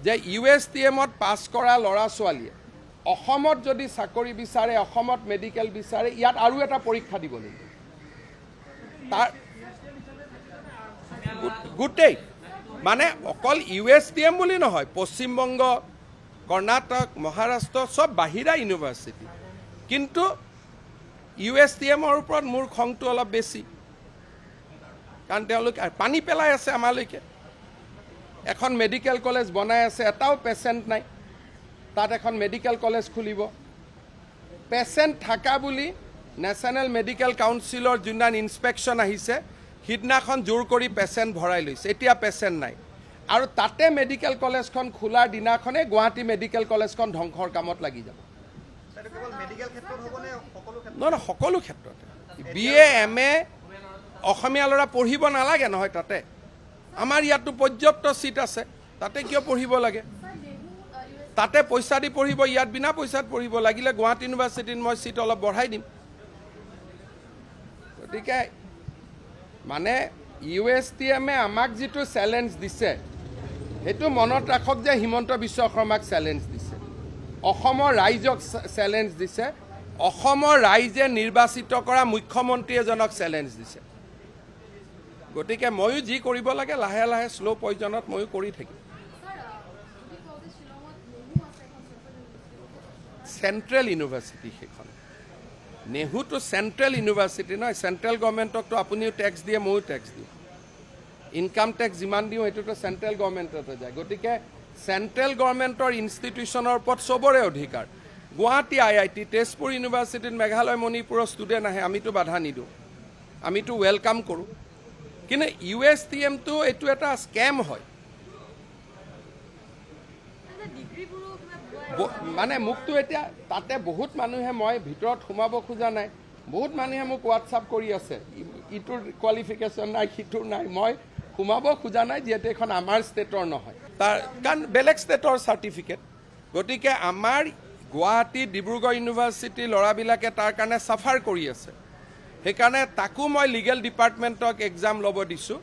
যে USTM-ত পাছ কৰা ল'ৰা ছোৱালীয়ে অসমত যদি চাকৰি বিচাৰে, অসমত মেডিকেল বিচাৰে, ইয়াত আৰু এটা পৰীক্ষা দিব লাগিব। তাৰ গোটেই মানে অকল USTM বুলি নহয়, পশ্চিমবংগ, কৰ্ণাটক, মহাৰাষ্ট্ৰ সব বাহিৰা ইউনিভাৰ্চিটি, কিন্তু USTM-ৰ ওপৰত মোৰ খংটো অলপ বেছি, কাৰণ তেওঁলোকে পানী পেলাই আছে আমালৈকে। এখন মেডিকেল কলেজ বনাই আছে, এটাও পেচেণ্ট নাই, তাত এখন মেডিকেল কলেজ খুলিব। পেচেণ্ট থাকা বুলি নেশ্যনেল মেডিকেল কাউন্সিলৰ যোনদিন ইনস্পেকশ্যন আহিছে, সিদিনাখন জোৰ কৰি পেচেণ্ট ভৰাই লৈছে, এতিয়া পেচেণ্ট নাই। আৰু তাতে মেডিকেল কলেজখন খোলাৰ দিনাখনে গুৱাহাটী মেডিকেল কলেজখন ধ্বংসৰ কামত লাগি যাব। নহয়, সকলো ক্ষেত্ৰতে। BA MA অসমীয়া ল'ৰা পঢ়িব নালাগে নহয় তাতে। আমাৰ ইয়াতো পৰ্যাপ্ত চিট আছে, তাতে কিয় পঢ়িব লাগে? তাতে পইচা দি পঢ়িব, ইয়াত বিনা পইচাত পঢ়িব। লাগিলে গুৱাহাটী ইউনিভাৰ্চিটিত মই চিট অলপ বঢ়াই দিম। গতিকে মানে USTM-এ আমাক যিটো চেলেঞ্জ দিছে, সেইটো মনত ৰাখক যে হিমন্ত বিশ্ব শৰ্মাক চেলেঞ্জ দিছে, অসমৰ ৰাইজক চেলেঞ্জ দিছে, অসমৰ ৰাইজে নিৰ্বাচিত কৰা মুখ্যমন্ত্ৰী এজনক চেলেঞ্জ দিছে। গতিকে ময়ো যি কৰিব লাগে লাহে লাহে শ্ল' পয়জনত ময়ো কৰি থাকিম। চেণ্ট্ৰেল ইউনিভাৰ্চিটি সেইখন, নেহুটো চেণ্ট্ৰেল ইউনিভাৰ্চিটি নহয়। চেণ্ট্ৰেল গভৰ্ণমেণ্টকতো আপুনিও টেক্স দিয়ে, ময়ো টেক্স দিওঁ। ইনকাম টেক্স যিমান দিওঁ সেইটোতো চেণ্ট্ৰেল গভৰ্ণমেণ্টতে যায়। গতিকে চেণ্ট্ৰেল গভৰ্ণমেণ্টৰ ইনষ্টিটিউশ্যনৰ ওপৰত চবৰে অধিকাৰ। গুৱাহাটী IIT, তেজপুৰ ইউনিভাৰ্চিটিত মেঘালয় মণিপুৰৰ ষ্টুডেণ্ট আহে, আমিতো বাধা নিদিওঁ, আমিতো ৱেলকাম কৰোঁ। কিন্তু USTM-টো এইটো এটা স্কেম হয়। মানে মোকতো এতিয়া তাতে বহুত মানুহে, মই ভিতৰত সোমাব খোজা নাই, বহুত মানুহে মোক হোৱাটছআপ কৰি আছে, ইটোৰ কোৱালিফিকেশ্যন নাই, সিটোৰ নাই। মই সোমাব খোজা নাই, যিহেতু এখন আমাৰ ষ্টেটৰ নহয়, তাৰ কাৰণ বেলেগ ষ্টেটৰ চাৰ্টিফিকেট। গতিকে আমাৰ গুৱাহাটী, ডিব্ৰুগড় ইউনিভাৰ্চিটিৰ ল'ৰাবিলাকে তাৰ কাৰণে চাফাৰ কৰি আছে। সেইকাৰণে তাকো মই লিগেল ডিপাৰ্টমেণ্টক এক্সাম ল'ব দিছোঁ।